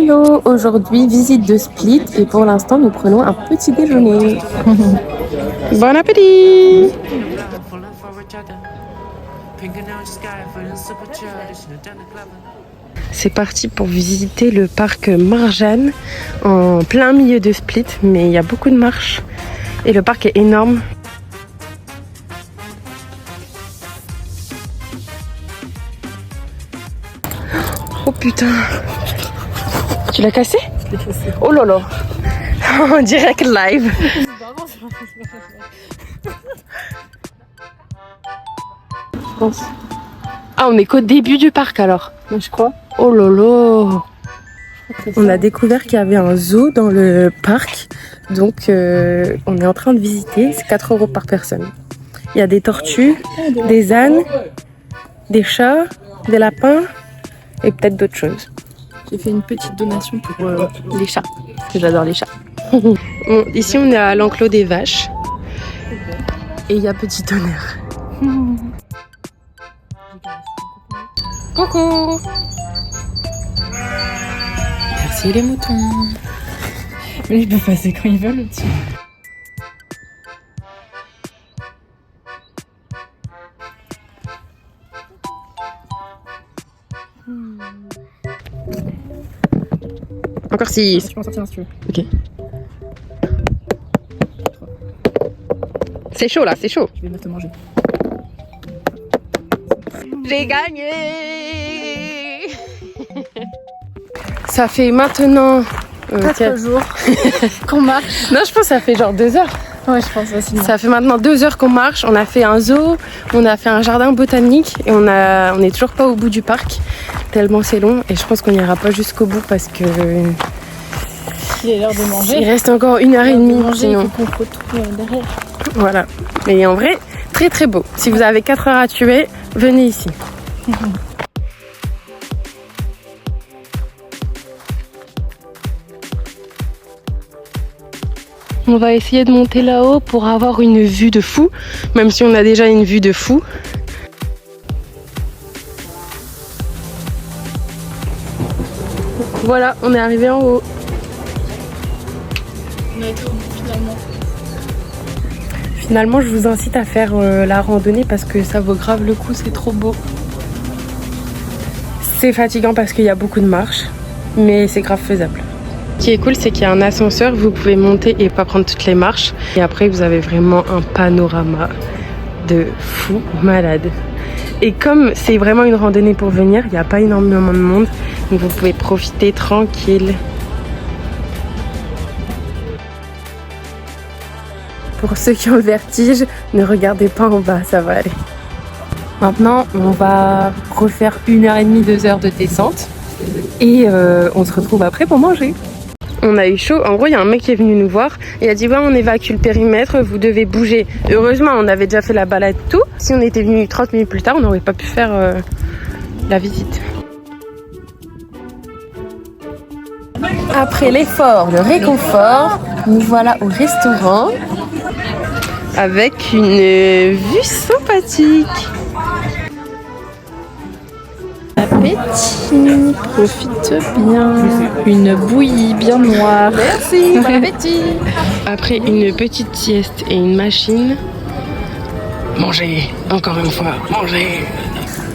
Hello, aujourd'hui visite de Split et pour l'instant nous prenons un petit déjeuner. Bon appétit! C'est parti pour visiter le parc Marjan en plein milieu de Split, mais il y a beaucoup de marches et le parc est énorme. Oh putain! Tu l'as cassé? Je l'ai cassé. Oh là là! En direct live! Je pense. Ah, on est qu'au début du parc alors? Je crois. Oh là là! On a découvert qu'il y avait un zoo dans le parc, donc on est en train de visiter. C'est 4 € par personne. Il y a des tortues, des ânes, des chats, des lapins et peut-être d'autres choses. J'ai fait une petite donation pour les chats, parce que j'adore les chats. Bon, ici on est à l'enclos des vaches et il y a petit honneur. Coucou! Merci les moutons. Mais ils peuvent passer quand ils veulent au-dessus. Encore 6. Je peux en sortir un si tu veux. Ok. C'est chaud là, c'est chaud. Je vais venir te manger. J'ai gagné. Ça fait maintenant 4 jours qu'on marche. Non, je pense que ça fait genre 2 heures. Ouais, je pense facilement. Ça fait maintenant 2 heures qu'on marche. On a fait un zoo, on a fait un jardin botanique et on est toujours pas au bout du parc tellement c'est long. Et je pense qu'on n'ira pas jusqu'au bout parce que Il est l'heure de manger. il reste encore 1h30 sinon. Il faut qu'on retrouve derrière. Voilà. Mais en vrai, très très beau. Si vous avez 4 heures à tuer, venez ici. On va essayer de monter là-haut pour avoir une vue de fou, même si on a déjà une vue de fou. Voilà, on est arrivé en haut. On a été au bout finalement. Finalement, je vous incite à faire la randonnée parce que ça vaut grave le coup, c'est trop beau. C'est fatigant parce qu'il y a beaucoup de marches, mais c'est grave faisable. Ce qui est cool, c'est qu'il y a un ascenseur, vous pouvez monter et pas prendre toutes les marches. Et après, vous avez vraiment un panorama de fou malade. Et comme c'est vraiment une randonnée pour venir, il n'y a pas énormément de monde, donc vous pouvez profiter tranquille. Pour ceux qui ont le vertige, ne regardez pas en bas, ça va aller. Maintenant, on va refaire 1h30, 2 heures de descente et on se retrouve après pour manger. On a eu chaud. En gros, il y a un mec qui est venu nous voir et a dit ouais, on évacue le périmètre, vous devez bouger. Heureusement, on avait déjà fait la balade tout. Si on était venu 30 minutes plus tard, on n'aurait pas pu faire la visite. Après l'effort, le réconfort, nous voilà au restaurant avec une vue sympathique. Appétit, profite bien. Une bouillie bien noire. Merci, bon appétit. Après une petite sieste et une machine, manger, encore une fois, manger.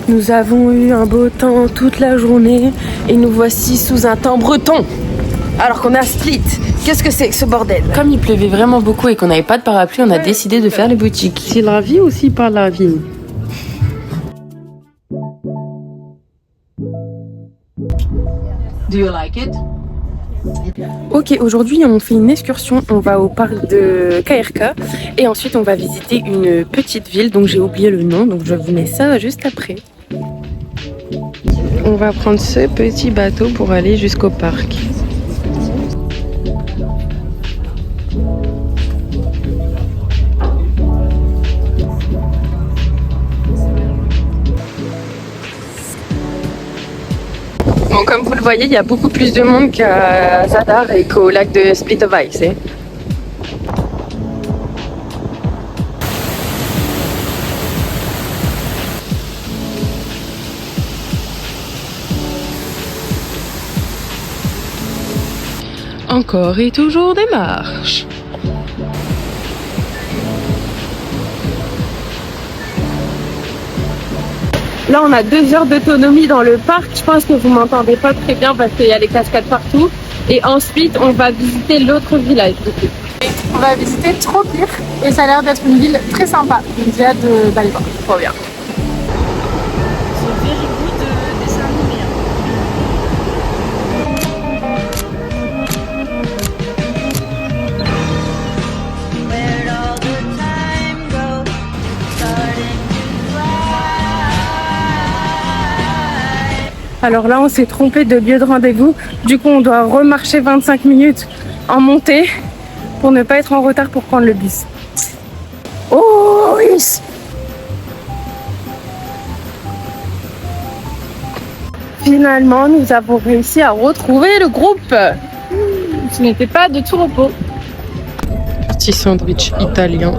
Nous avons eu un beau temps toute la journée et nous voici sous un temps breton. Alors qu'on est à Split. Qu'est-ce que c'est que ce bordel? Comme il pleuvait vraiment beaucoup et qu'on n'avait pas de parapluie, on a décidé de faire les boutiques. C'est la vie ou si pas la vie? Do you like it? Ok, aujourd'hui on fait une excursion, on va au parc de KRK et ensuite on va visiter une petite ville dont j'ai oublié le nom, donc je vous mets ça juste après. On va prendre ce petit bateau pour aller jusqu'au parc. Bon, comme vous le voyez, il y a beaucoup plus de monde qu'à Zadar et qu'au lac de Splitterweiss. encore et toujours des marches. Là, on a 2 heures d'autonomie dans le parc. Je pense que vous m'entendez pas très bien parce qu'il y a les cascades partout. Et ensuite, on va visiter l'autre village. On va visiter Trogir et ça a l'air d'être une ville très sympa. Donc j'ai hâte d'aller voir. Trop bien. C'est very good dessin animé. Alors là, on s'est trompé de lieu de rendez-vous. Du coup, on doit remarcher 25 minutes en montée pour ne pas être en retard pour prendre le bus. Oh oui! Finalement, nous avons réussi à retrouver le groupe. Ce n'était pas de tout repos. Petit sandwich italien.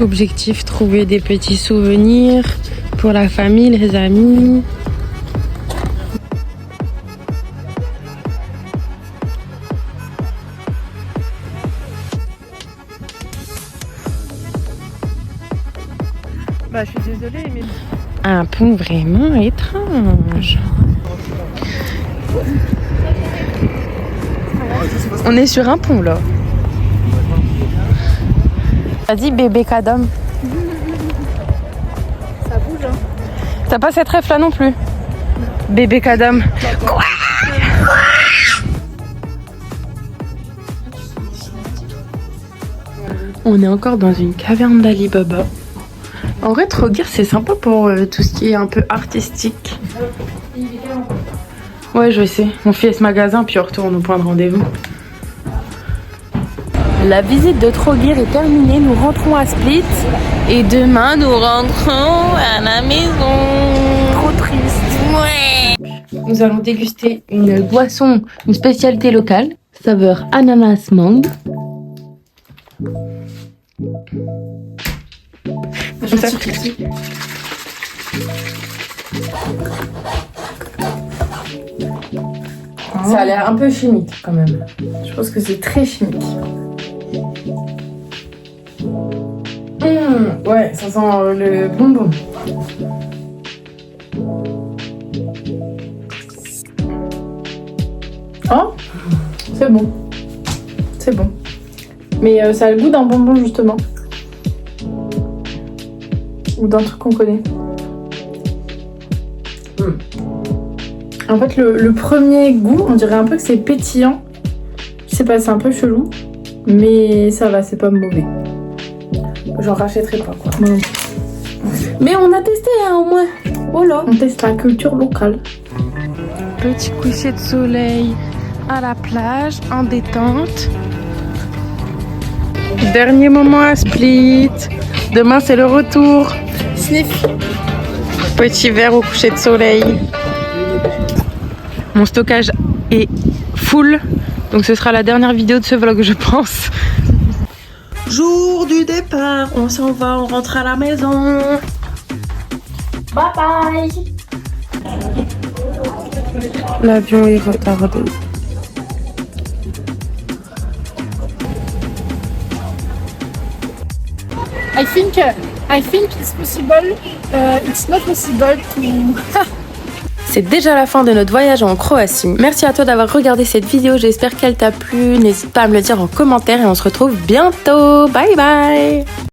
Objectif, trouver des petits souvenirs pour la famille, les amis. Bah, je suis désolée, mais... Un pont vraiment étrange. On est sur un pont là. Vas-y bébé Kadam. Ça bouge, hein. T'as pas cette ref là non plus? Bébé Kadam. Quoi? On est encore dans une caverne d'Ali Baba. En vrai, Trogir c'est sympa pour tout ce qui est un peu artistique. Ouais, je sais. On fait ce magasin puis on retourne au point de rendez-vous. La visite de Trogir est terminée, nous rentrons à Split et demain nous rentrons à la maison. Trop triste. Ouais. Nous allons déguster une boisson, une spécialité locale, saveur ananas mangue. Ça a l'air un peu chimique quand même. Je pense que c'est très chimique. Ouais, ça sent le bonbon. Oh, c'est bon. C'est bon. Mais ça a le goût d'un bonbon justement. Ou d'un truc qu'on connaît. En fait, le premier goût, on dirait un peu que c'est pétillant. Je sais pas, c'est un peu chelou. Mais ça va, c'est pas mauvais. J'en rachèterai pas quoi. Mais on a testé hein, au moins. Oh là, on teste la culture locale. Petit coucher de soleil à la plage, en détente. Dernier moment à Split. Demain c'est le retour. Sniff. Petit verre au coucher de soleil. Mon stockage est full. Donc ce sera la dernière vidéo de ce vlog je pense. Jour du départ, on s'en va, on rentre à la maison. Bye bye. L'avion est retardé. I think it's possible. It's not possible to... C'est déjà la fin de notre voyage en Croatie. Merci à toi d'avoir regardé cette vidéo, j'espère qu'elle t'a plu. N'hésite pas à me le dire en commentaire et on se retrouve bientôt. Bye bye.